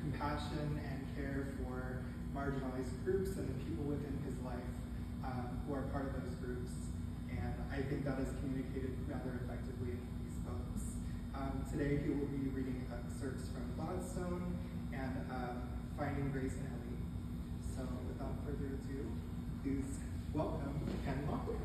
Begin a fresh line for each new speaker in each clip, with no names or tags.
compassion and care for marginalized groups and the people within his life who are part of those groups. And I think that is communicated rather effectively in these books. Today he will be reading excerpts from Gladstone and Finding Grace in Ellie. So without further ado, please welcome Ken Lockwood.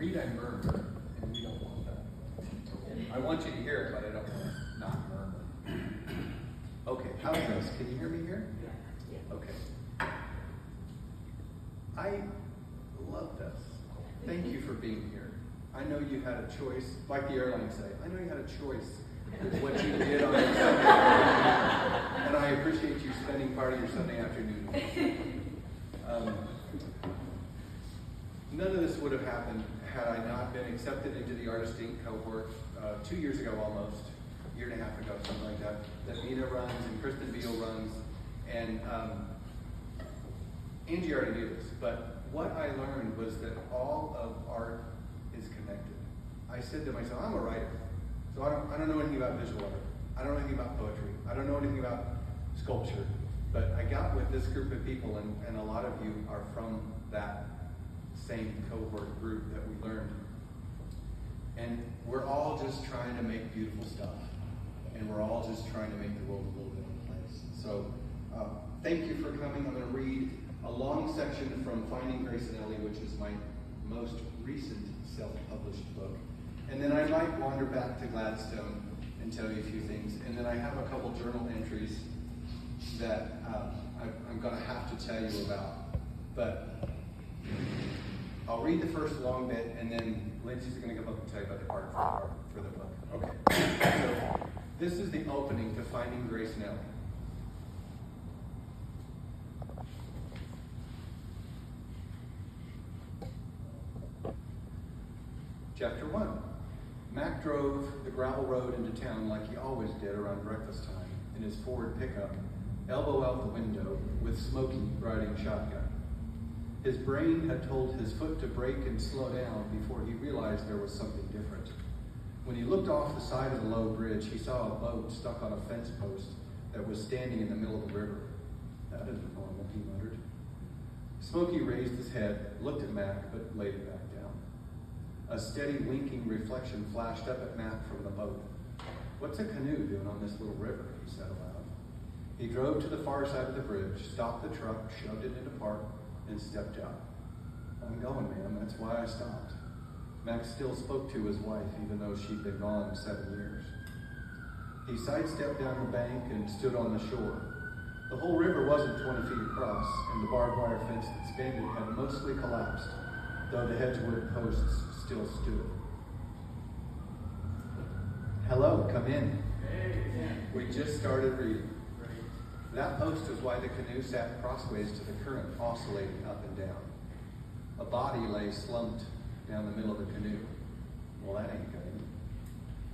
I murmur, and we don't want that. I want you to hear it, but I don't want to not murmur. Okay, how's this? Can you hear me here? Yeah. Okay. I love this. Thank you for being here. I know you had a choice, like the airlines say, I know you had a choice with what you did on your Sunday afternoon, and I appreciate you spending part of your Sunday afternoon with us. None of this would have happened had I not been accepted into the Artist Inc. cohort 2 years ago almost, a year and a half ago, something like that Mina runs and Kristen Beal runs. And Angie already knew this, but what I learned was that all of art is connected. I said to myself, I'm a writer, so I don't know anything about visual art. I don't know anything about poetry. I don't know anything about sculpture. But I got with this group of people, and a lot of you are from that same cohort group that we learned. And we're all just trying to make beautiful stuff. And we're all just trying to make the world a little better place. So thank you for coming. I'm going to read a long section from Finding Grace in Ellie, which is my most recent self-published book. And then I might wander back to Gladstone and tell you a few things. And then I have a couple journal entries that I'm going to have to tell you about. But I'll read the first long bit, and then Lindsay's going to come up and tell you about the art for the book. Okay. So this is the opening to Finding Grace in Ellie. Chapter 1. Mac drove the gravel road into town like he always did around breakfast time in his Ford pickup, elbow out the window, with Smokey riding shotgun. His brain had told his foot to brake and slow down before he realized there was something different. When he looked off the side of the low bridge, he saw a boat stuck on a fence post that was standing in the middle of the river. That isn't normal, he muttered. Smokey raised his head, looked at Mac, but laid it back down. A steady winking reflection flashed up at Mac from the boat. What's a canoe doing on this little river? He said aloud. He drove to the far side of the bridge, stopped the truck, shoved it into park, and stepped out. I'm going, ma'am. That's why I stopped. Max still spoke to his wife, even though she'd been gone 7 years. He sidestepped down the bank and stood on the shore. The whole river wasn't 20 feet across, and the barbed wire fence that spanned it had mostly collapsed, though the hedgewood posts still stood. Hello, come in.
Hey.
We just started reading. That post is why the canoe sat crossways to the current, oscillating up and down. A body lay slumped down the middle of the canoe. Well, that ain't good.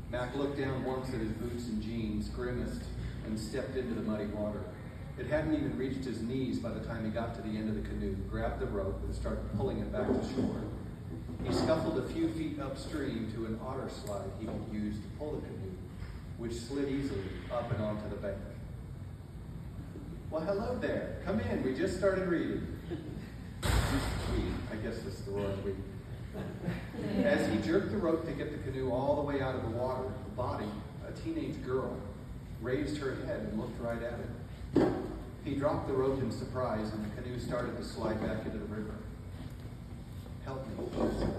Mac looked down once at his boots and jeans, grimaced, and stepped into the muddy water. It hadn't even reached his knees by the time he got to the end of the canoe, grabbed the rope, and started pulling it back to shore. He scuffled a few feet upstream to an otter slide he could use to pull the canoe, which slid easily up and onto the bank. Well, hello there. Come in. We just started reading. I guess this is the word we. As he jerked the rope to get the canoe all the way out of the water, the body, a teenage girl, raised her head and looked right at him. He dropped the rope in surprise, and the canoe started to slide back into the river. Help me, she said.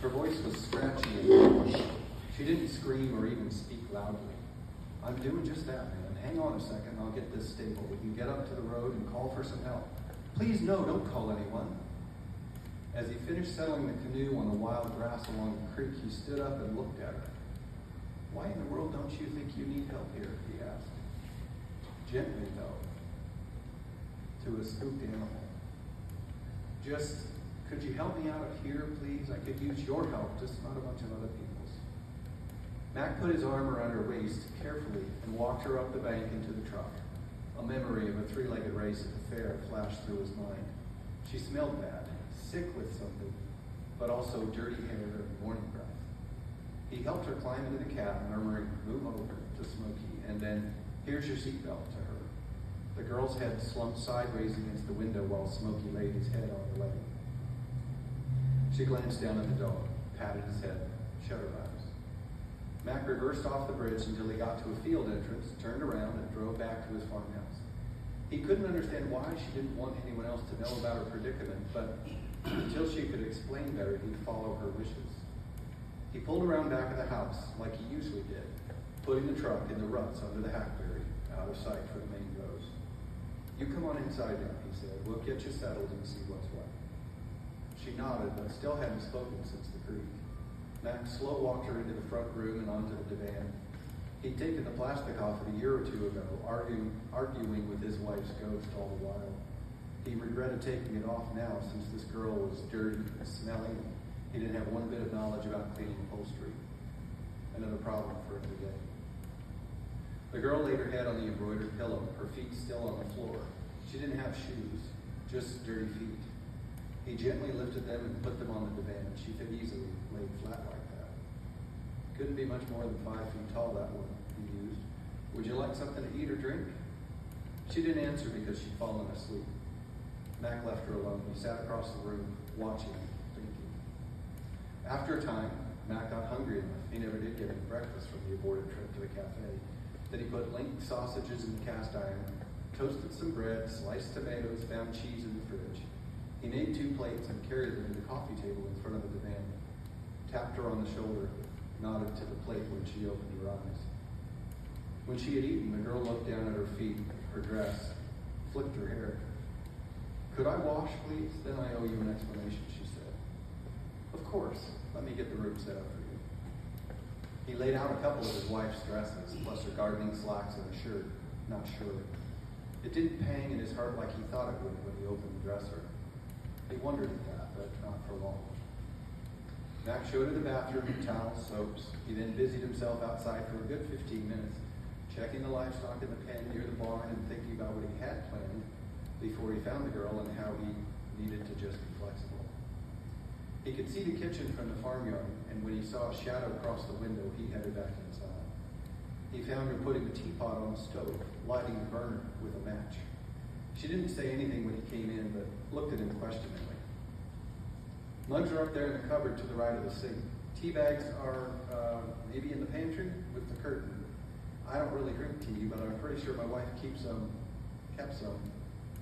Her voice was scratchy and hoarse. She didn't scream or even speak loudly. I'm doing just that, man. Hang on a second, I'll get this stable. We can get up to the road and call for some help. Please, no, don't call anyone. As he finished settling the canoe on the wild grass along the creek, he stood up and looked at her. Why in the world don't you think you need help here? He asked. Gently, though, to a spooked animal. Just, could you help me out of here, please? I could use your help, just not a bunch of other people's. Mac put his arm around her waist carefully and walked her up the bank into the truck. A memory of a three-legged race at the fair flashed through his mind. She smelled bad, sick with something, but also dirty hair and morning breath. He helped her climb into the cab, murmuring, "Move over," to Smokey, and then, "Here's your seatbelt," to her. The girl's head slumped sideways against the window while Smokey laid his head on her leg. She glanced down at the dog, patted his head, shut her eyes. Mac reversed off the bridge until he got to a field entrance, turned around, and drove back to his farmhouse. He couldn't understand why she didn't want anyone else to know about her predicament, but until she could explain better, he'd follow her wishes. He pulled around back of the house like he usually did, putting the truck in the ruts under the hackberry, out of sight for the main rows. "You come on inside now," he said. "We'll get you settled and see what's what." She nodded, but still hadn't spoken since the creek. Max slow walked her into the front room and onto the divan. He'd taken the plastic off it a year or two ago, arguing with his wife's ghost all the while. He regretted taking it off now since this girl was dirty and smelly, and he didn't have one bit of knowledge about cleaning upholstery. Another problem for every day. The girl laid her head on the embroidered pillow, her feet still on the floor. She didn't have shoes, just dirty feet. He gently lifted them and put them on the divan. She could easily lay flat like that. Couldn't be much more than 5 feet tall, that one, he mused. "Would you like something to eat or drink?" She didn't answer because she'd fallen asleep. Mac left her alone. He sat across the room, watching, thinking. After a time, Mac got hungry enough. He never did get any breakfast from the aborted trip to the cafe. Then he put linked sausages in the cast iron, toasted some bread, sliced tomatoes, found cheese in the fridge. He made 2 plates and carried them to the coffee table in front of the divan, tapped her on the shoulder, nodded to the plate when she opened her eyes. When she had eaten, the girl looked down at her feet, her dress, flicked her hair. "Could I wash, please? Then I owe you an explanation," she said. "Of course. Let me get the room set up for you." He laid out a couple of his wife's dresses, plus her gardening slacks and a shirt, not sure. It didn't pang in his heart like he thought it would when he opened the dresser. He wondered at that, but not for long. Mac showed her the bathroom, towels, soaps. He then busied himself outside for a good 15 minutes, checking the livestock in the pen near the barn and thinking about what he had planned before he found the girl and how he needed to just be flexible. He could see the kitchen from the farmyard, and when he saw a shadow cross the window, he headed back inside. He found her putting the teapot on the stove, lighting the burner with a match. She didn't say anything when he came in, but looked at him questioningly. "Mugs are up there in the cupboard to the right of the sink. Tea bags are maybe in the pantry with the curtain. I don't really drink tea, but I'm pretty sure my wife kept some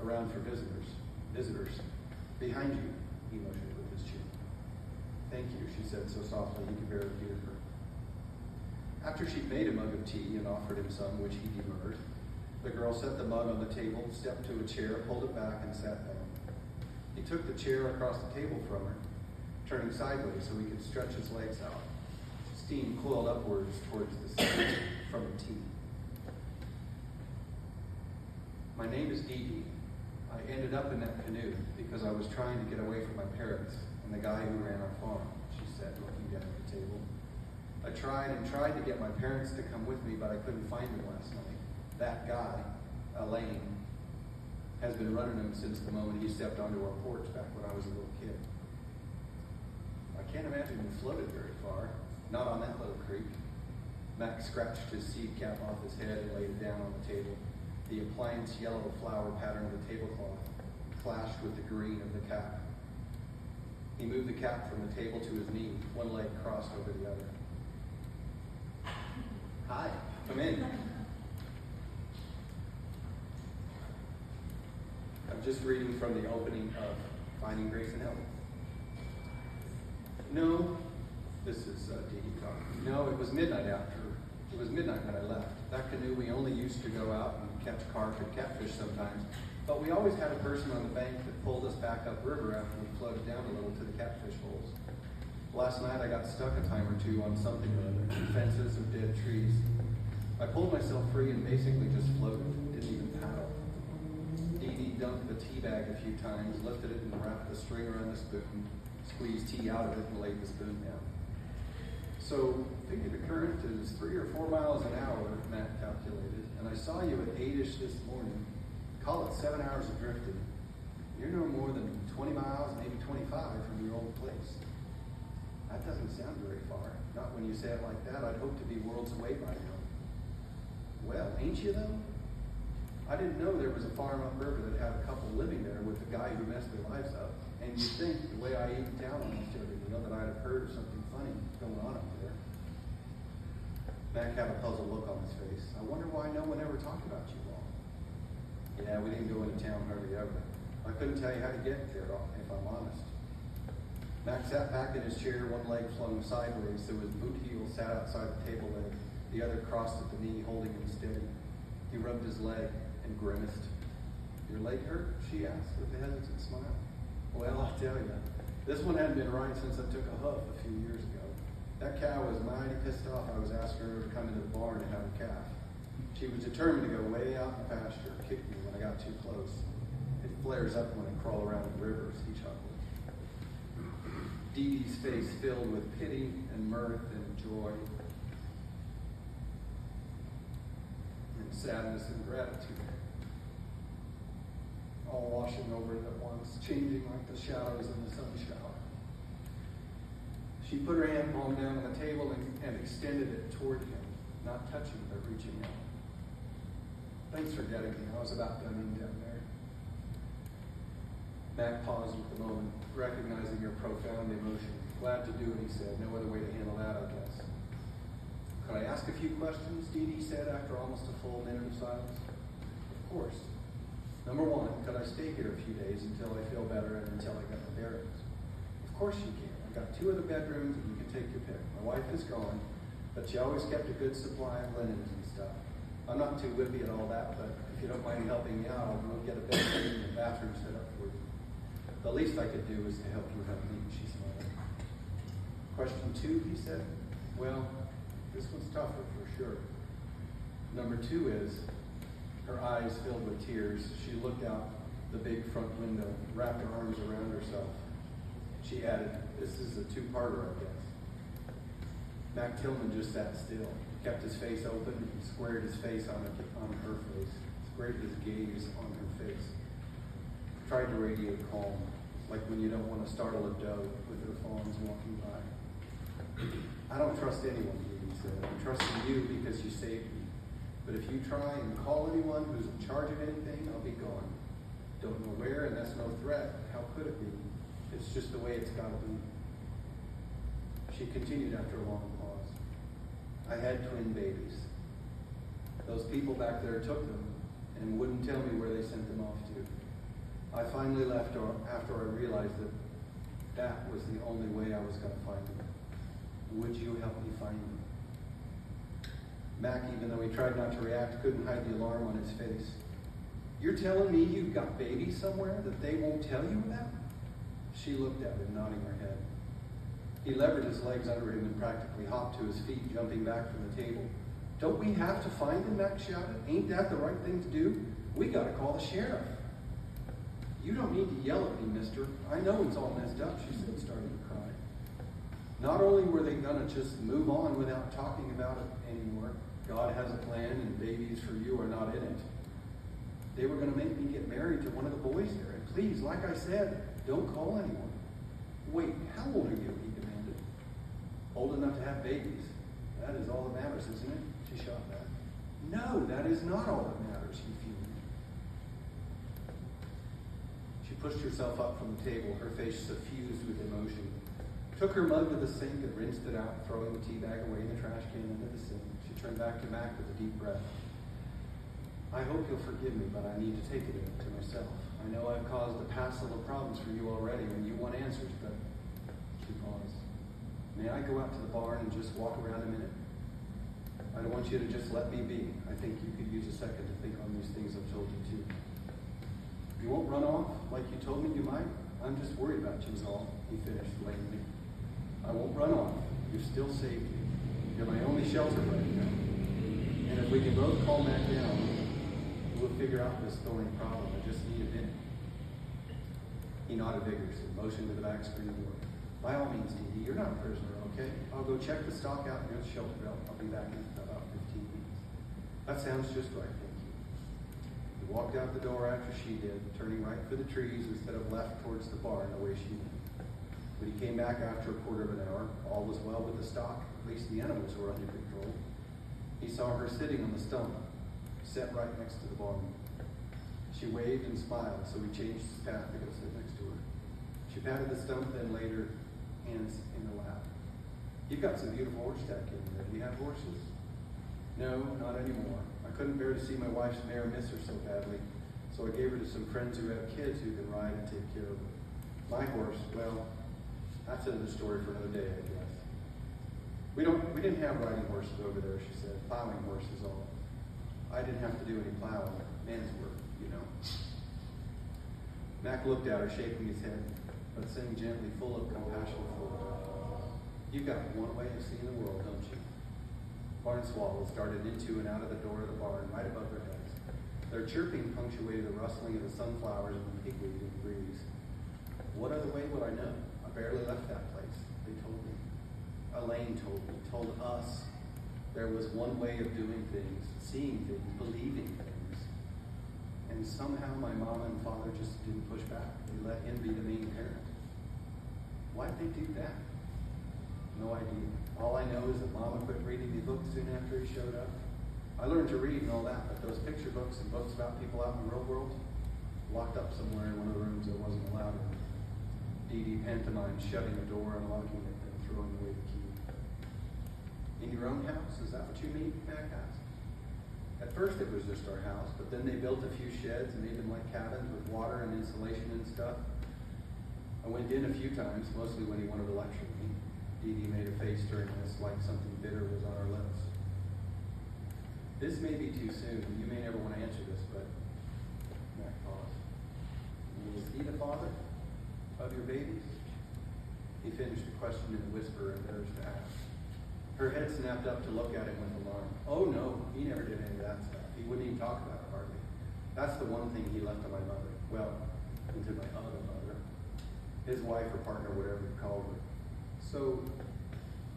around for visitors. Behind you," he motioned with his chin. "Thank you," she said so softly he could barely hear her. After she'd made a mug of tea and offered him some, which he demurred, the girl set the mug on the table, stepped to a chair, pulled it back, and sat down. He took the chair across the table from her, turning sideways so he could stretch his legs out. Steam coiled upwards towards the sink from the tea. "My name is Dee Dee. I ended up in that canoe because I was trying to get away from my parents and the guy who ran our farm," she said, looking down at the table. "I tried and tried to get my parents to come with me, but I couldn't find them last night. That guy, Elaine, has been running him since the moment he stepped onto our porch back when I was a little kid. I can't imagine he floated very far, not on that little creek." Max scratched his seed cap off his head and laid it down on the table. The appliance yellow flower pattern of the tablecloth clashed with the green of the cap. He moved the cap from the table to his knee, one leg crossed over the other. "Hi, come in." I'm just reading from the opening of Finding Grace in Ellie. "No," this is Dee Dee talking. "No, it was midnight when I left. That canoe, we only used to go out and catch carp and catfish sometimes, but we always had a person on the bank that pulled us back upriver after we floated down a little to the catfish holes. Last night I got stuck a time or two on something or other, fences or dead trees. I pulled myself free and basically just floated, didn't even paddle. Dee Dee dunked the tea bag a few times, lifted it and wrapped the string around the spoon, squeezed tea out of it and laid the spoon down. So figure the current is 3 or 4 miles an hour, Matt calculated, and I saw you at 8-ish this morning. Call it 7 hours of drifting. You're no more than 20 miles, maybe 25 from your old place. That doesn't sound very far. Not when you say it like that. I'd hope to be worlds away by now. Well, ain't you though? I didn't know there was a farm upriver that had a couple living there with a guy who messed their lives up. And you'd think, the way I eat in town almost every meal, that I'd have heard of something funny going on up there. Mac had a puzzled look on his face. I wonder why no one ever talked about you all. Yeah, we didn't go into town hardly ever. I couldn't tell you how to get there, if I'm honest. Mac sat back in his chair, one leg flung sideways, so his boot heel sat outside the table leg, the other crossed at the knee, holding him steady. He rubbed his leg and grimaced. Your leg hurt? She asked with a hesitant smile. Well, I'll tell you, this one hadn't been right since I took a hoof a few years ago. That cow was mighty pissed off I was asking her to come into the barn and have a calf. She was determined to go way out in the pasture, kick me when I got too close. It flares up when I crawl around the rivers, he chuckled. Dee Dee's face filled with pity and mirth and joy and sadness and gratitude, all washing over it at once, changing like the shadows in the sun shower. She put her hand palm down on the table and extended it toward him, not touching but reaching out. Thanks for getting me. I was about done in down there. Mac paused with a moment, recognizing her profound emotion. Glad to do it, he said. No other way to handle that, I guess. Could I ask a few questions? Dee Dee said after almost a full minute of silence. Of course. Number one, could I stay here a few days until I feel better and until I get my bearings? Of course you can. I've got 2 other bedrooms and you can take your pick. My wife is gone, but she always kept a good supply of linens and stuff. I'm not too whippy at all that, but if you don't mind helping me out, I'll go get a bedroom and a bathroom set up for you. The least I could do is to help you have me, she smiled. Question 2, he said. Well, this one's tougher for sure. Number 2 is, her eyes filled with tears, she looked out the big front window, wrapped her arms around herself. She added, this is a 2-parter, I guess. Mac Tillman just sat still, kept his face open, and squared his face on her face, squared his gaze on her face. Tried to radiate calm, like when you don't want to startle a doe with her fawns walking by. I don't trust anyone, he said. I'm trusting you because you saved me. But if you try and call anyone who's in charge of anything, I'll be gone. Don't know where, and that's no threat. How could it be? It's just the way it's got to be. She continued after a long pause. I had twin babies. Those people back there took them and wouldn't tell me where they sent them off to. I finally left after I realized that was the only way I was going to find them. Would you help me find them? Mac, even though he tried not to react, couldn't hide the alarm on his face. You're telling me you've got babies somewhere that they won't tell you about? She looked at him, nodding her head. He levered his legs under him and practically hopped to his feet, jumping back from the table. Don't we have to find them, Mac shouted. Ain't that the right thing to do? We gotta call the sheriff. You don't need to yell at me, mister. I know it's all messed up, she said, starting to cry. Not only were they gonna just move on without talking about it anymore, God has a plan and babies for you are not in it. They were gonna make me get married to one of the boys there. And please, like I said, don't call anyone. Wait, how old are you? He demanded. Old enough to have babies. That is all that matters, isn't it? She shot back. No, that is not all that matters, he fumed. She pushed herself up from the table, her face suffused with emotion. Took her mug to the sink and rinsed it out, throwing the tea bag away in the trash can into the sink. She turned back to Mac with a deep breath. I hope you'll forgive me, but I need to take it to myself. I know I've caused a passel of problems for you already, and you want answers, but... She paused. May I go out to the barn and just walk around a minute? I don't want you to just let me be. I think you could use a second to think on these things I've told you too. You won't run off like you told me you might? I'm just worried about you is all, he finished lamely. I won't run off. You've still saved me. You're my only shelter right now. And if we can both calm Mac down, we'll figure out this thorny problem. I just need a minute. He nodded vigorously, motioned to the back screen door. By all means, Dee Dee, you're not a prisoner, okay? I'll go check the stock out near the shelter. I'll be back in about 15 minutes. That sounds just right, thank you. He walked out the door after she did, turning right for the trees instead of left towards the barn the way she went. When he came back after a quarter of an hour, all was well with the stock. At least the animals were under control. He saw her sitting on the stump, set right next to the barn. She waved and smiled, so he changed his path to go sit next to her. She patted the stump, then laid her hands in her lap. You've got some beautiful horse tack in there. Do you have horses? No, not anymore. I couldn't bear to see my wife's mare miss her so badly, so I gave her to some friends who have kids who can ride and take care of her. My horse, well, that's another story for another day, I guess. We didn't have riding horses over there, she said. Plowing horses all. I didn't have to do any plowing. Man's work, you know. Mac looked at her, shaking his head, but saying gently, full of compassion for her. You've got one way of seeing the world, don't you? Barn swallows darted into and out of the door of the barn, right above their heads. Their chirping punctuated the rustling of the sunflowers and the pigweed in the breeze. What other way would I know? I barely left that place, they told me. Elaine told me, told us, there was one way of doing things, seeing things, believing things. And somehow my mom and father just didn't push back. They let him be the main parent. Why'd they do that? No idea. All I know is that Mama quit reading the books soon after he showed up. I learned to read and all that, but those picture books and books about people out in the real world, locked up somewhere in one of the rooms that wasn't allowed in. Dee Dee pantomimed shutting the door, unlocking it, and throwing away the key. In your own house? Is that what you mean? Mac asked. At first it was just our house, but then they built a few sheds and made them like cabins with water and insulation and stuff. I went in a few times, mostly when he wanted to lecture me. Dee Dee made a face during this like something bitter was on her lips. This may be too soon. You may never want to answer this, but Mac paused. Was he the father of your babies? He finished the question in a whisper, embarrassed to ask. Her head snapped up to look at him with alarm. Oh no, he never did any of that stuff. He wouldn't even talk about it hardly. That's the one thing he left to my mother. Well, and to my other mother. His wife or partner, whatever you called her. So,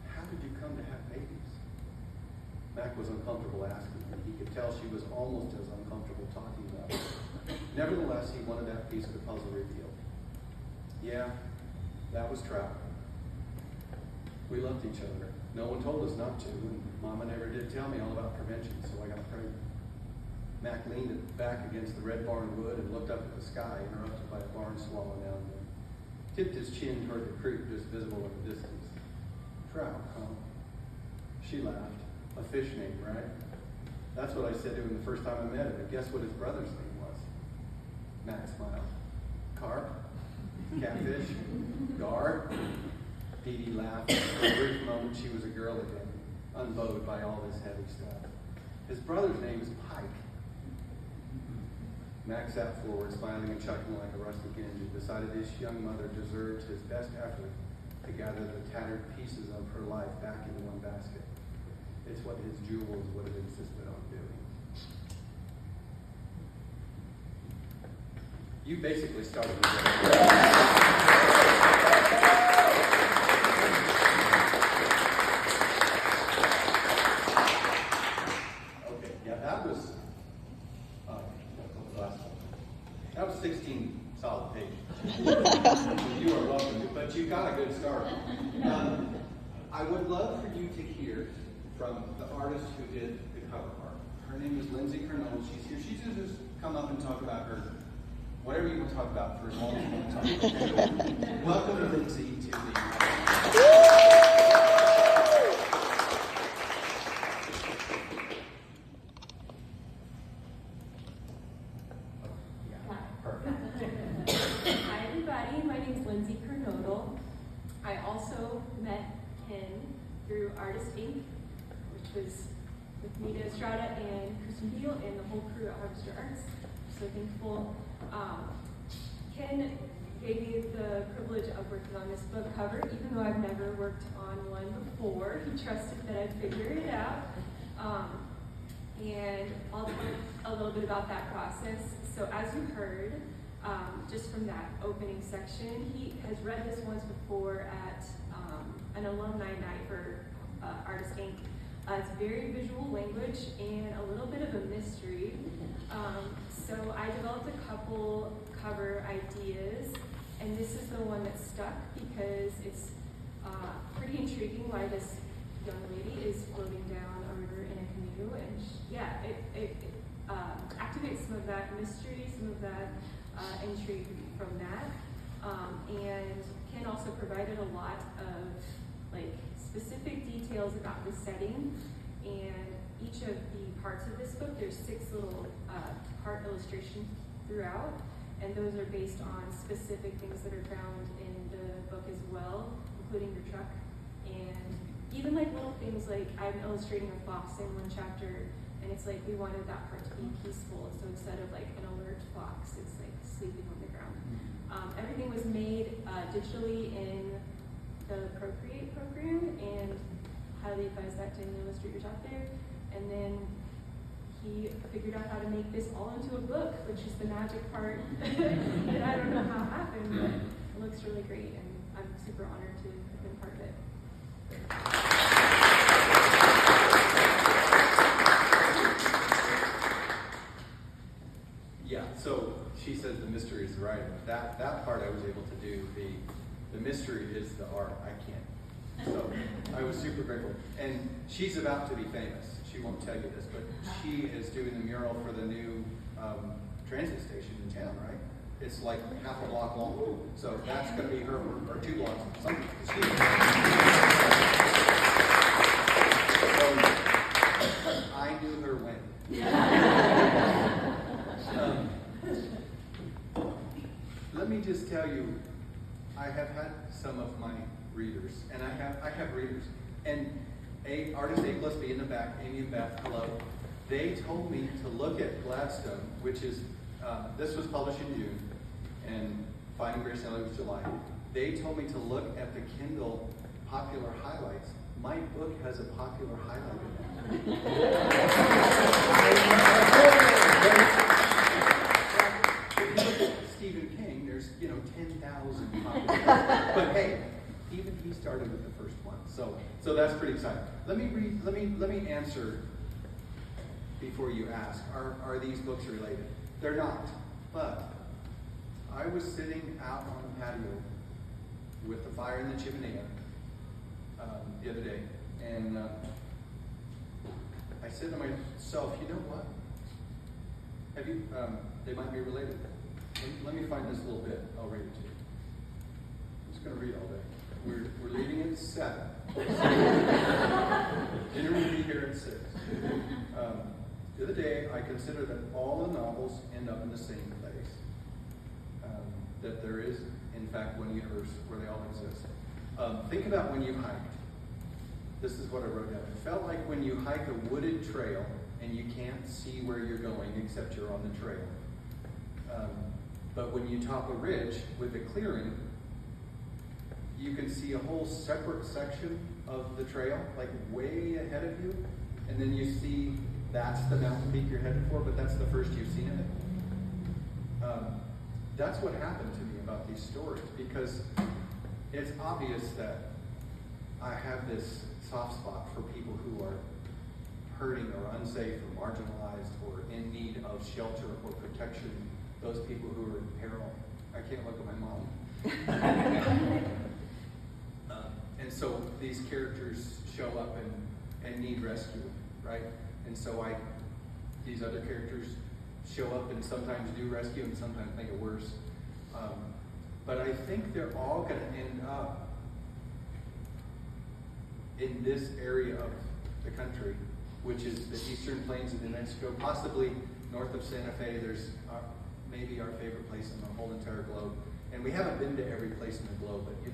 how did you come to have babies? Mac was uncomfortable asking, and he could tell she was almost as uncomfortable talking about it. Nevertheless, he wanted that piece of the puzzle revealed. Yeah, that was travel. We loved each other. No one told us not to, and Mama never did tell me all about prevention, so I got pregnant. Mac leaned back against the red barn wood and looked up at the sky, interrupted by a barn swallow now and then. Tipped his chin toward the creek just visible in the distance. Trout, huh? She laughed. A fish name, right? That's what I said to him the first time I met him, and guess what his brother's name was? Mac smiled. Carp? Catfish? Gar? Dee Dee laughed. For a brief moment, she was a girl again, unbowed by all this heavy stuff. His brother's name is Pike. Mac sat forward, smiling and chuckling like a rustic engine, decided his young mother deserved his best effort to gather the tattered pieces of her life back into one basket. It's what his jewels would have insisted on doing. You basically started with Okay, yeah, that was 16 solid pages. You are welcome, but you got a good start. I would love for you to hear from the artist who did the cover art. Her name is Lindsay Kernodle. She's here. She's going to just come up and talk about her, whatever you want to talk about for as long as you want to talk about. Welcome, Lindsay, to the...
Hi everybody, my name is Lindsay Kernodle. I also met Ken through Artist Inc., which was with Nita Estrada and Kristen Beal and the whole crew at Harvester Arts. So thankful. Ken gave me the privilege of working on this book cover, even though I've never worked on one before. He trusted that I'd figure it out. And I'll talk a little bit about that process. So as you heard, just from that opening section. He has read this once before at an alumni night for Artist Inc. It's very visual language and a little bit of a mystery. So I developed a couple cover ideas, and this is the one that stuck because it's pretty intriguing why this young lady is floating down a river in a canoe, and it activates some of that mystery, some of that intrigue from that, and Ken also provided a lot of specific details about the setting, and each of the parts of this book, there's 6 little part illustrations throughout, and those are based on specific things that are found in the book as well, including your truck, and even little things I'm illustrating a fox in one chapter, and it's we wanted that part to be peaceful, so instead of an alert fox, it's sleeping on the ground. Everything was made digitally in the Procreate program, and highly advise that to any illustrators out there. And then he figured out how to make this all into a book, which is the magic part. And I don't know how it happened, but it looks really great, and I'm super honored to have been part of it.
Yeah, so she says the mystery is the writing. That part I was able to do. The mystery is the art. I can't. So I was super grateful. And she's about to be famous. She won't tell you this, but she is doing the mural for the new transit station in town, right? It's half a block long. So that's going to be her, or 2 blocks, something. So I knew her when. Let me just tell you, I have had some of my readers, and I have readers, and Artist A plus B in the back, Amy and Beth, hello. They told me to look at Gladstone, which is, this was published in June, and Finding Grace and Ellie was July. They told me to look at the Kindle popular highlights. My book has a popular highlight in it. Stephen King, there's 10,000 popular. But hey, even he started with the first one, so that's pretty exciting. Let me answer before you ask. Are these books related? They're not. But I was sitting out on the patio with the fire in the chimney the other day, and I said to myself, you know what? Have you? They might be related. Let me find this little bit. I'll read it to you. I'm just going to read all day. We're leaving at 7. Dinner will be here at 6. The other day, I consider that all the novels end up in the same place. That there is, in fact, one universe where they all exist. Think about when you hiked. This is what I wrote down. It felt like when you hike a wooded trail and you can't see where you're going except you're on the trail. But when you top a ridge with a clearing, you can see a whole separate section of the trail, way ahead of you, and then you see that's the mountain peak you're headed for, but that's the first you've seen of it. That's what happened to me about these stories, because it's obvious that I have this soft spot for people who are hurting or unsafe or marginalized or in need of shelter or protection, those people who are in peril. I can't look at my mom. And so these characters show up and need rescue, right? And so these other characters show up and sometimes do rescue and sometimes make it worse. But I think they're all going to end up in this area of the country, which is the eastern plains of New Mexico, possibly north of Santa Fe. There's maybe our favorite place in the whole entire globe. And we haven't been to every place in the globe, but you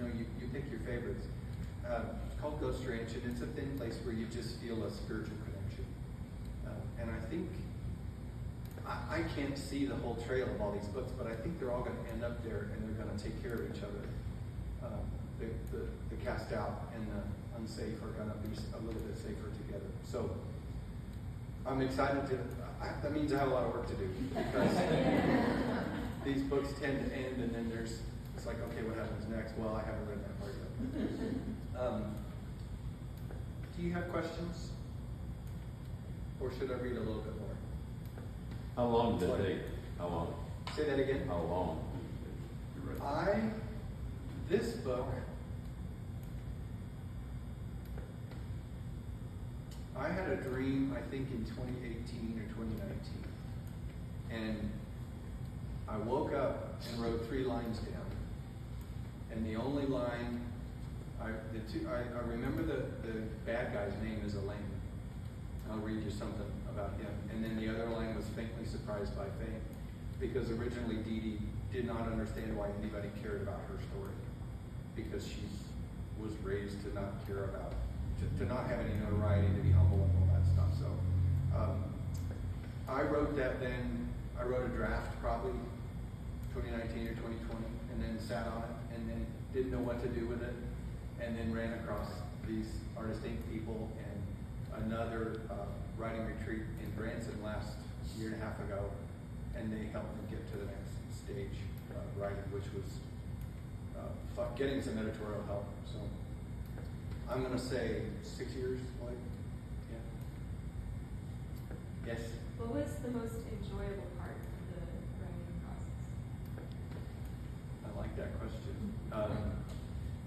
pick your favorites. It's called Ghost Ranch, and it's a thin place where you just feel a spiritual connection. And I think, I can't see the whole trail of all these books, but I think they're all going to end up there, and they're going to take care of each other. The cast out and the unsafe are going to be a little bit safer together. So I'm excited that means I have a lot of work to do, because these books tend to end, and then it's like, okay, what happens next? Well, I haven't read that part yet. Do you have questions? Or should I read a little bit more?
How long did it take? How long?
Say that again.
How long? You read?
This book, I had a dream, I think in 2018 or 2019. And I woke up and wrote 3 lines down. And the only line, I remember the bad guy's name is Elaine. I'll read you something about him. And then the other line was faintly surprised by fame. Because originally Dee Dee did not understand why anybody cared about her story. Because she was raised to not care about, to not have any notoriety, to be humble and all that stuff. So I wrote that then. I wrote a draft probably 2019 or 2020, and then sat on it, and then didn't know what to do with it, and then ran across these Artist Inc. people and another writing retreat in Branson last year and a half ago, and they helped me get to the next stage of writing, which was getting some editorial help. So I'm going to say 6 years, like, yeah. Yes?
What was the most enjoyable part of the writing process?
I like that question.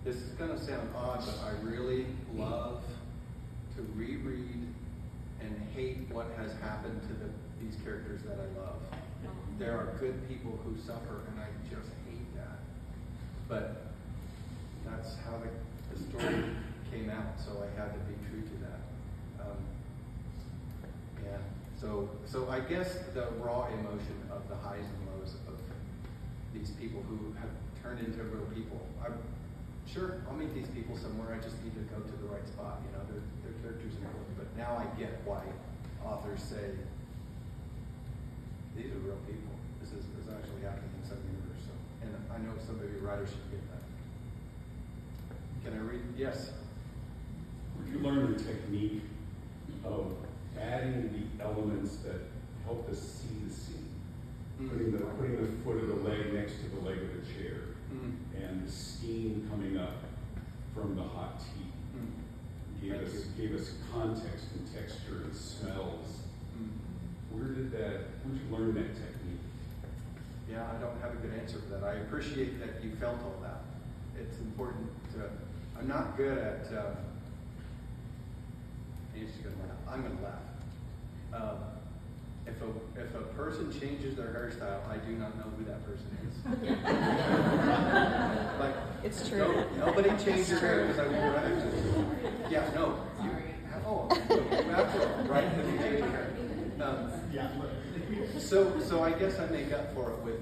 This is going to sound odd, but I really love to reread and hate what has happened to these characters that I love. There are good people who suffer, and I just hate that. But that's how the story came out, so I had to be true to that. Yeah. So I guess the raw emotion of the highs and lows of these people who have turned into real people. Sure, I'll meet these people somewhere. I just need to go to the right spot. You know, their characters are important. But now I get why authors say these are real people. This is actually happening in some universe. So, and I know some of your writers should get that. Can I read? Yes.
Would you learn the technique of adding the elements that help us see the scene? Putting the foot of the leg next to the leg of the chair, and the steam coming up from the hot tea gave us context and texture and smells. Where'd you learn that technique?
Yeah, I don't have a good answer for that. I appreciate that you felt all that. It's important to. I'm not good at. He's gonna laugh. I'm gonna laugh. If a person changes their hairstyle, I do not know who that person is. Like,
It's true.
No, nobody changed their hair because I won't recognize it. Yeah, no. After all, right? Because you change your hair. So I guess I make up for it with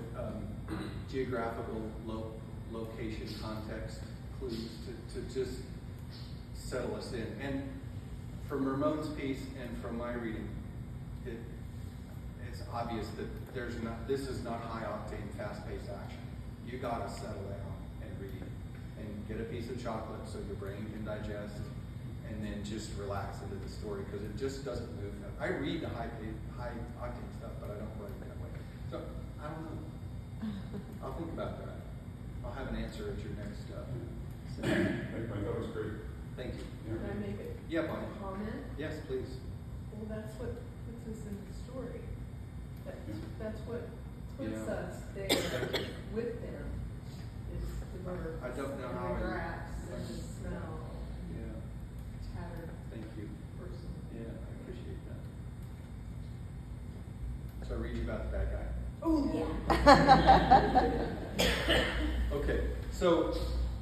geographical location, context, clues to just settle us in. And from Ramon's piece and from my reading, it's obvious that this is not high octane, fast-paced action. You gotta settle down and read and get a piece of chocolate so your brain can digest, and then just relax into the story because it just doesn't move. I read the high octane stuff, but I don't write that way. So I don't know. I'll think about that. I'll have an answer at your next.
I thought it was great.
Thank you.
Can I make a
Yeah, Bonnie.
comment?
Yes, please.
Well, that's what puts us in the story. That's what puts
Yeah.
us there with them. Is the birds,
I don't know
and
how
the
I-
grass, and the smell,
Yeah.
tattered
Thank you.
person.
Yeah, I appreciate that. So I read you about the bad guy.
Oh yeah.
Okay, so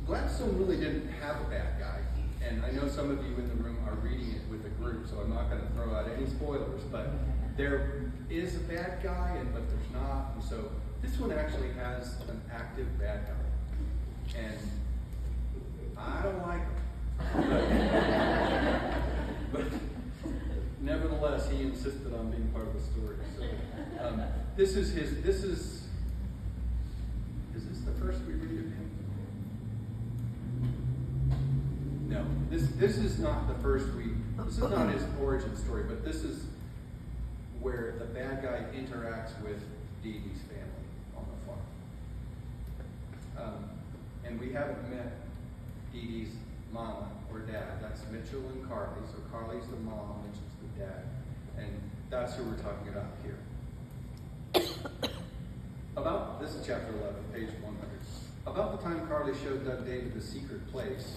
Gladstone really didn't have a bad guy, and I know some of you in the room are reading it with a group, so I'm not going to throw out any spoilers, but there is a bad guy, but there's not, and so this one actually has an active bad guy, and I don't like him, but nevertheless, he insisted on being part of the story. So this is this the first we read of him? No, this is not the first this is not his origin story, but this is where the bad guy interacts with Dee Dee's family on the farm. And we haven't met Dee Dee's mama or dad. That's Mitchell and Carly. So Carly's the mom, Mitchell's the dad. And that's who we're talking about here. This is chapter 11, page 100. About the time Carly showed Doug David the secret place.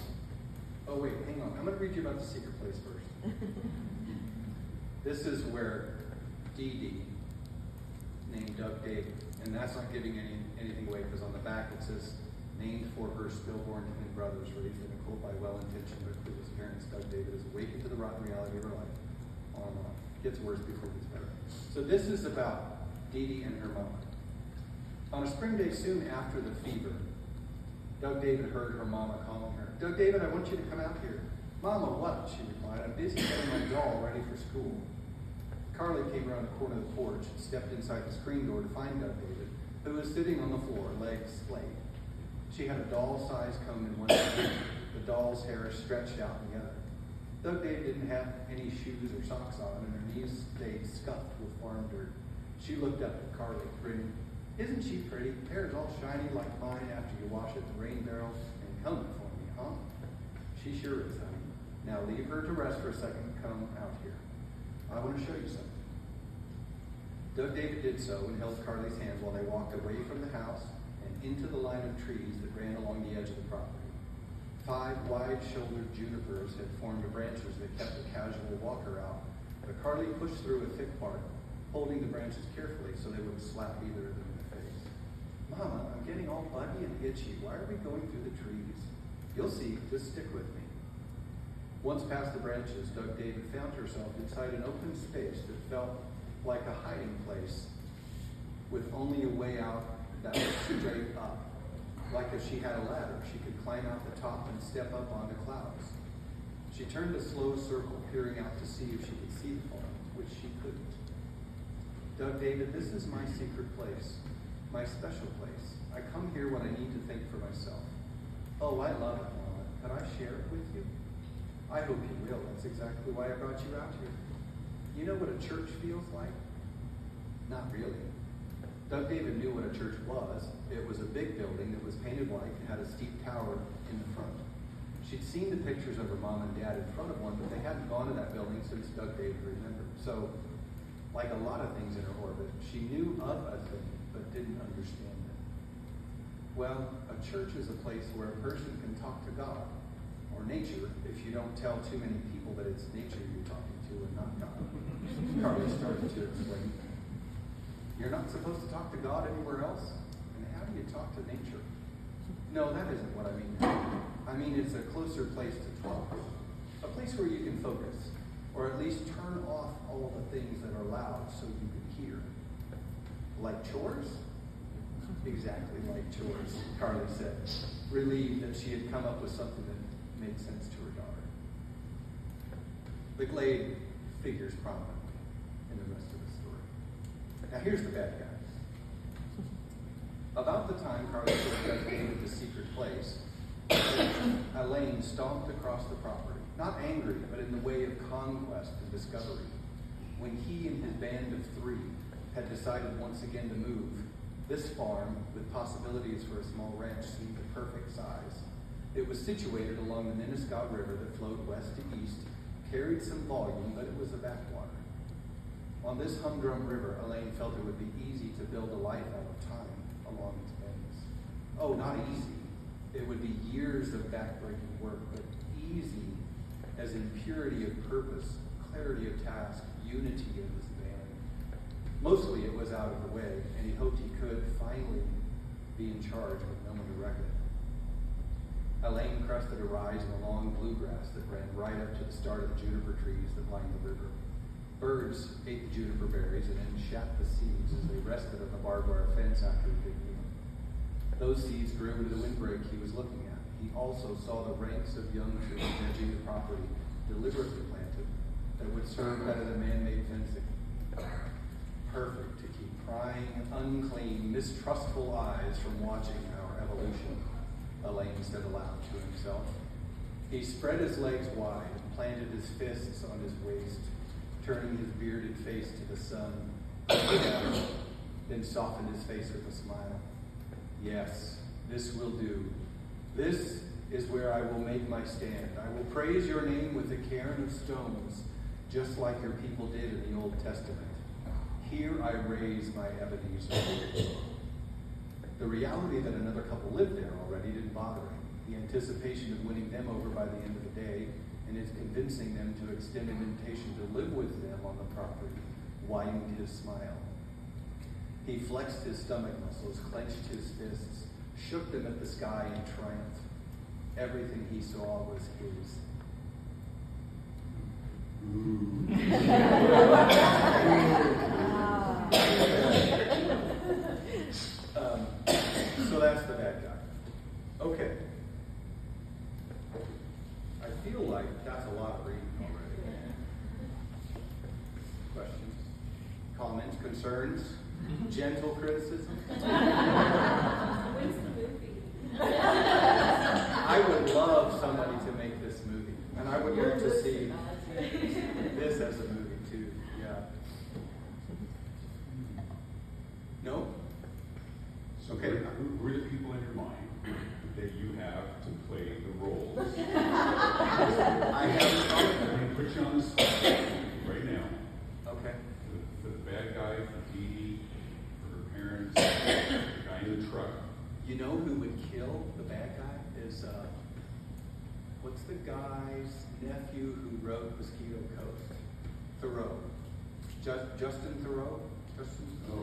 Oh wait, hang on. I'm going to read you about the secret place first. This is where Dee Dee named Doug David. And that's not giving anything away, because on the back it says, named for her stillborn twin brothers, raised in a cult by well-intentioned but clueless parents, Doug David is awakened to the rotten reality of her life. On and on. Gets worse before it gets better. So this is about Dee Dee and her mama. On a spring day soon after the fever, Doug David heard her mama calling her. Doug David, I want you to come out here. Mama, what? She replied. I'm busy getting my doll ready for school. Carly came around the corner of the porch and stepped inside the screen door to find Doug David, who was sitting on the floor, legs splayed. She had a doll-sized comb in one hand. The doll's hair stretched out in the other. Doug David didn't have any shoes or socks on, and her knees stayed scuffed with farm dirt. She looked up at Carly, grinning. Isn't she pretty? Hair's all shiny like mine after you wash it in the rain barrel and comb it for me, huh? She sure is, honey. Now leave her to rest for a second and come out here. I want to show you something. Doug David did so and held Carly's hand while they walked away from the house and into the line of trees that ran along the edge of the property. 5 wide-shouldered junipers had formed branches that kept a casual walker out, but Carly pushed through a thick bark, holding the branches carefully so they wouldn't slap either of them in the face. Mama, I'm getting all buggy and itchy. Why are we going through the trees? You'll see. Just stick with me. Once past the branches, Doug David found herself inside an open space that felt like a hiding place with only a way out that was straight up. Like if she had a ladder, she could climb out the top and step up onto clouds. She turned a slow circle, peering out to see if she could see the farm, which she couldn't. Doug David, this is my secret place, my special place. I come here when I need to think for myself. Oh, I love it, Mama. Can I share it with you? I hope you will. That's exactly why I brought you out here. You know what a church feels like? Not really. Doug David knew what a church was. It was a big building that was painted white and had a steep tower in the front. She'd seen the pictures of her mom and dad in front of one, but they hadn't gone to that building since Doug David remembered. So, like a lot of things in her orbit, she knew of a thing, but didn't understand it. Well, a church is a place where a person can talk to God, or nature, if you don't tell too many people that it's nature you're talking to and not God. Carly started to explain. You're not supposed to talk to God anywhere else? And how do you talk to nature? No, that isn't what I mean. I mean it's a closer place to talk. A place where you can focus, or at least turn off all the things that are loud so you can hear. Like chores? Exactly like chores, Carly said, relieved that she had come up with something that made sense to her daughter. The glade figures prominently in the rest of the story. Now here's the bad guy. About the time Carly showed Doug David the secret place, Elaine stomped across the property, not angry, but in the way of conquest and discovery. When he and his band of 3 had decided once again to move, this farm, with possibilities for a small ranch, seemed the perfect size. It was situated along the Minnesota River that flowed west to east, carried some volume, but it was a backwater. On this humdrum river, Elaine felt it would be easy to build a life out of time along its banks. Oh, not easy. It would be years of backbreaking work, but easy as in purity of purpose, clarity of task, unity of this band. Mostly it was out of the way, and he hoped he could finally be in charge with no one to wreck it. Elaine crested a rise in the long bluegrass that ran right up to the start of the juniper trees that lined the river. Birds ate the juniper berries and then shat the seeds as they rested on the barbed wire fence after a big meal. Those seeds grew into the windbreak he was looking at. He also saw the ranks of young trees edging the property, deliberately planted, that would serve better than man-made fencing. Perfect to keep prying, unclean, mistrustful eyes from watching our evolution, Elaine said aloud to himself. He spread his legs wide and planted his fists on his waist, turning his bearded face to the sun, then softened his face with a smile. Yes, this will do. This is where I will make my stand. I will praise your name with a cairn of stones, just like your people did in the Old Testament. Here I raise my Ebenezer. The reality that another couple lived there already didn't bother him. The anticipation of winning them over by the end of the day and his convincing them to extend an invitation to live with them on the property widened his smile. He flexed his stomach muscles, clenched his fists, shook them at the sky in triumph. Everything he saw was his. So that's the bad guy. Okay. I feel like that's a lot of reading already. Questions? Comments? Concerns? Gentle criticism?
When's the movie?
I would love somebody to make this movie. And I would love to see this as a movie too. Yeah. No? Okay.
Who are the people in your mind that you have to play the roles?
I haven't thought of
I'm
that.
going to put you on the spot right now.
Okay.
For the bad guy, for Dee Dee, for her parents, the guy in the truck.
You know who would kill the bad guy is, what's the guy's nephew who wrote Mosquito Coast? Thoreau. Justin Thoreau? Justin?
Oh,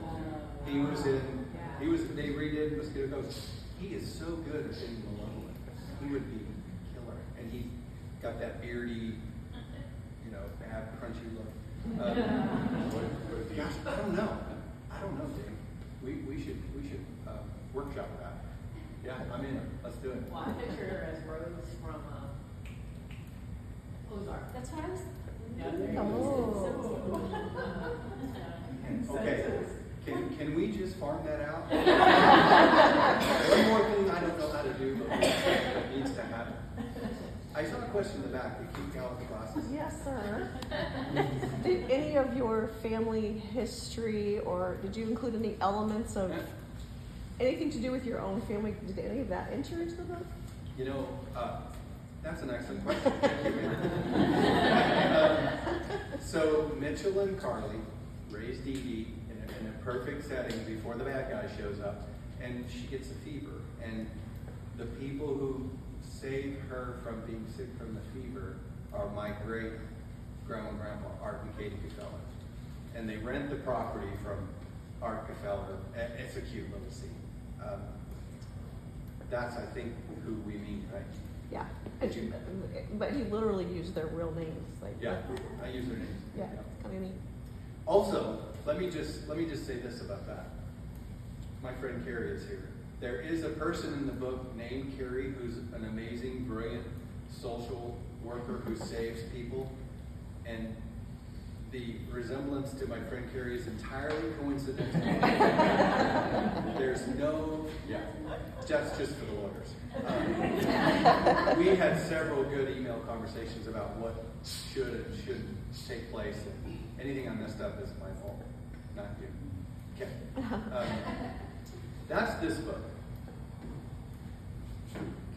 They redid Mosquito Coast. He is so good at being malevolent. He would be a killer. And he got that beardy, bad, crunchy look. Gosh, I don't know, Dave. We should workshop that. Yeah, I'm in. Let's do it.
Well, I picture her as Rose from Ozark.
That's what I was.
Yeah, there you
Oh.
Okay. Can we just farm that out? One more thing I don't know how to do, but it needs to happen. I saw a question in the back. We keep out of the classes.
Yes, sir. Did any of your family history, or did you include any elements of anything to do with your own family? Did any of that enter into the book?
That's an excellent question. Thank you, ma'am. So Mitchell and Carly raised Dee Dee in a perfect setting before the bad guy shows up, and she gets a fever. And the people who save her from being sick from the fever are my great grandma and grandpa, Art and Katie Cafeller. And they rent the property from Art Cafeller. It's a cute little scene. That's, I think, who we mean, right?
Yeah.
Did you-
But he literally used their real names. Like,
Yeah, I use their names.
Yeah, it's kind of neat.
Also, let me just say this about that. My friend Carrie is here. There is a person in the book named Carrie who's an amazing, brilliant social worker who saves people, and the resemblance to my friend Carrie is entirely coincidental. There's no, that's just for the lawyers. We had several good email conversations about what should and shouldn't take place, and anything I messed up is my fault, not you. Okay. That's this book.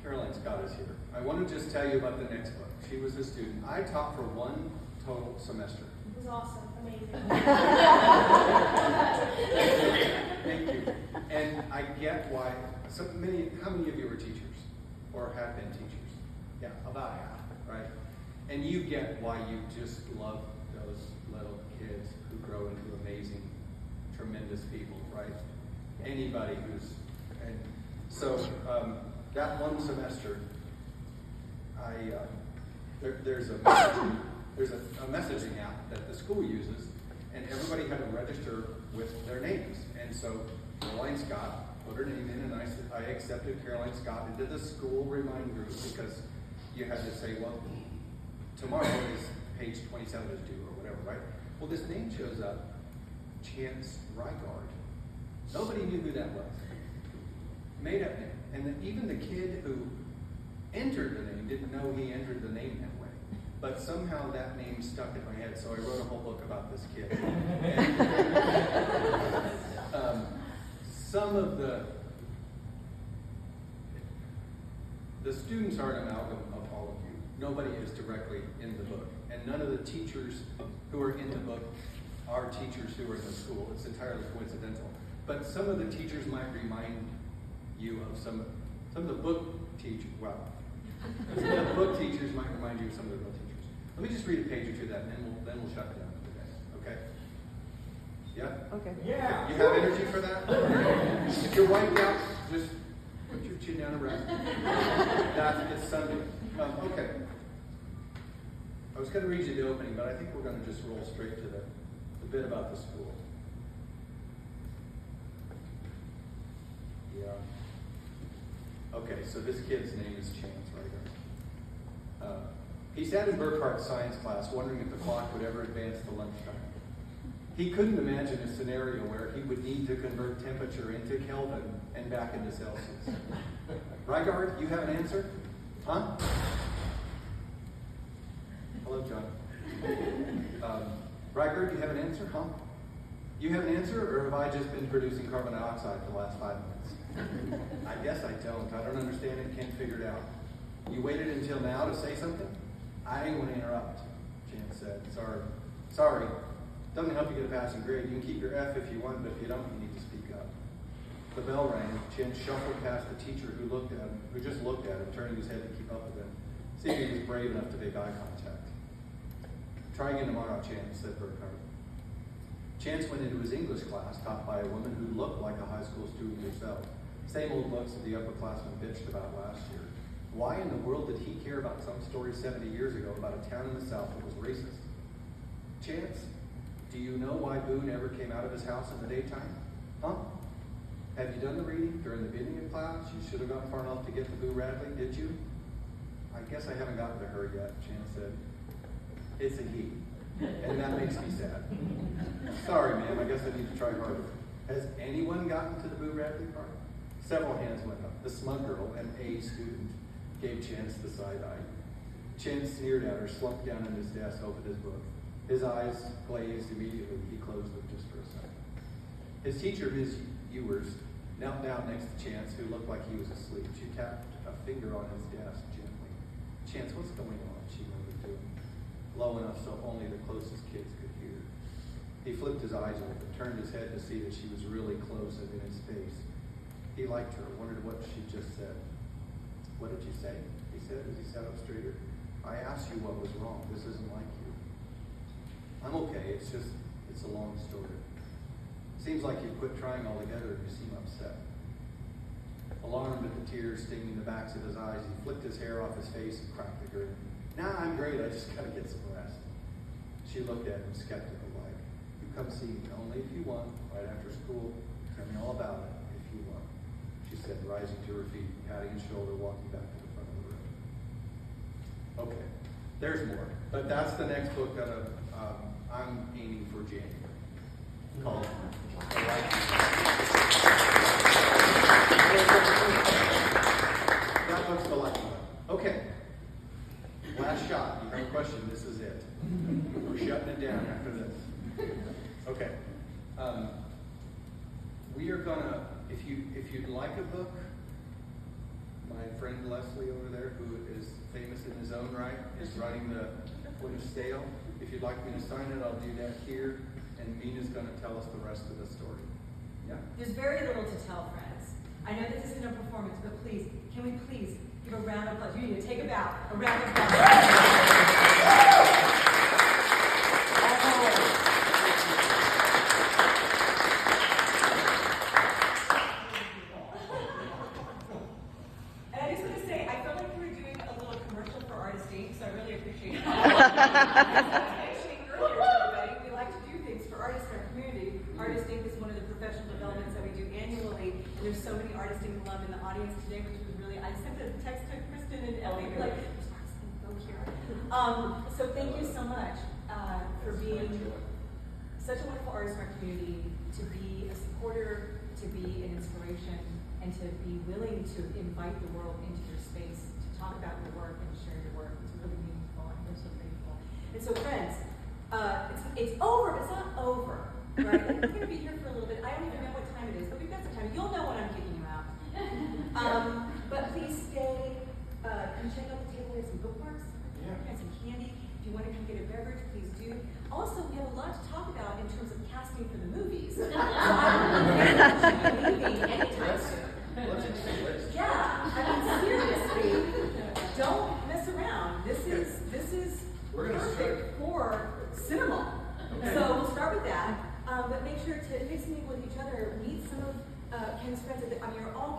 Caroline Scott is here. I want to just tell you about the next book. She was a student. I taught for one total semester.
It was awesome. Amazing.
Thank you. And I get why how many of you are teachers or have been teachers? Yeah, about half, right? And you get why you just love those little kids who grow into amazing, tremendous people, right? Anybody who's, and so that one semester, there's a messaging app that the school uses, and everybody had to register with their names. And so Caroline Scott put her name in, and I accepted Caroline Scott into the school remind group because you had to say, well, tomorrow is page 27 is due or whatever, right? Well, this name shows up, Chance Rygard. Nobody knew who that was. Made up name. And even the kid who entered the name didn't know he entered the name that way. But somehow that name stuck in my head, so I wrote a whole book about this kid. And, some of the the students are an amalgam of all of you. Nobody is directly in the book. And none of the teachers who are in the book are teachers who are in the school. It's entirely coincidental. But some of the teachers might remind you of some of the book teachers. Well, some of the book teachers might remind you of some of the real teachers. Let me just read a page or two of that, and then we'll shut down for the day. Okay? Yeah?
Okay.
Yeah. You have energy for that? If you're wiped out, just put your chin down and rest. It's Sunday. Okay. I was going to read you the opening, but I think we're going to just roll straight to the bit about the school. Yeah. Okay, so this kid's name is Chance, right? He sat in Burkhart's science class wondering if the clock would ever advance to lunchtime. He couldn't imagine a scenario where he would need to convert temperature into Kelvin and back into Celsius. Rygard, you have an answer? Huh? Hello, John. Rygard, you have an answer? Huh? You have an answer, or have I just been producing carbon dioxide for the last 5 minutes? I guess I don't. I don't understand it, can't figure it out. You waited until now to say something? I ain't going to interrupt, Chance said. Sorry. Doesn't help you get a passing grade. You can keep your F if you want, but if you don't, you need to speak up. The bell rang. Chance shuffled past the teacher who just looked at him, turning his head to keep up with him. See if he was brave enough to make eye contact. Try again tomorrow, Chance, said Burkhart. Chance went into his English class, taught by a woman who looked like a high school student herself. Same old books that the upperclassmen bitched about last year. Why in the world did he care about some story 70 years ago about a town in the South that was racist? Chance, do you know why Boo never came out of his house in the daytime? Huh? Have you done the reading during the beginning of class? You should have gone far enough to get to Boo Radley, did you? I guess I haven't gotten to her yet, Chance said. It's a he, and that makes me sad. Sorry, ma'am, I guess I need to try harder. Has anyone gotten to the Boo Radley part? Several hands went up. The smug girl, an A student, gave Chance the side eye. Chance sneered at her, slumped down at his desk, opened his book. His eyes glazed immediately. He closed them just for a second. His teacher, Ms. Ewers, knelt down next to Chance, who looked like he was asleep. She tapped a finger on his desk gently. Chance, what's going on? She murmured to him, low enough so only the closest kids could hear. He flipped his eyes open, turned his head to see that she was really close and in his face. He liked her, wondered what she just said. What did you say? He said as he sat up straighter. I asked you what was wrong. This isn't like you. I'm okay. It's a long story. Seems like you've quit trying altogether and you seem upset. Alarmed at the tears stinging the backs of his eyes, he flicked his hair off his face and cracked a grin. Nah, I'm great. I just gotta get some rest. She looked at him skeptical like. You come see me only if you want, right after school. Tell me all about it if you want. She said, rising to her feet, patting his shoulder, walking back to the front of the room. Okay, there's more. But that's the next book that I'm aiming for January. Called The Light. That looks the light one. Okay. Last shot. You have a question. This is it. We're shutting it down after this. Okay. We are gonna, if you'd like a book, my friend Leslie over there, who is famous in his own right, is running the point of sale. If you'd like me to sign it, I'll do that here, and Mina's gonna tell us the rest of the story. Yeah?
There's very little to tell, friends. I know this isn't a performance, but please, can we please give a round of applause? You need to take a bow. A round of applause. And I just want to say, I felt like we were doing a little commercial for Artist Inc., so I really appreciate it. Actually, earlier, everybody, we like to do things for artists in our community. Artist Inc. is one of the professional developments that we do annually, and there's so many Artist Inc. alum in the audience today, which was really, I sent a text to Kristen and Ellie, like, there's Artist Inc. go here. So thank you so much for being such a wonderful artist in our community, to be a supporter, to be an inspiration, and to be willing to invite the world into your space, to talk about your work and share your work. It's really meaningful, and we're so grateful. And so friends, it's over, but it's not over, right? We're going to be here for a little bit. I don't even know what time it is, but we've got some time. You'll know when I'm kicking you out. But please stay. you want to come get a beverage, please do. Also, we have a lot to talk about in terms of casting for the movies. So I don't think leaving anytime soon. Yeah, I mean, seriously, don't mess around. This is perfect for cinema. So we'll start with that, but make sure to mix and mingle with each other. Meet some of Ken's friends. I mean, you're all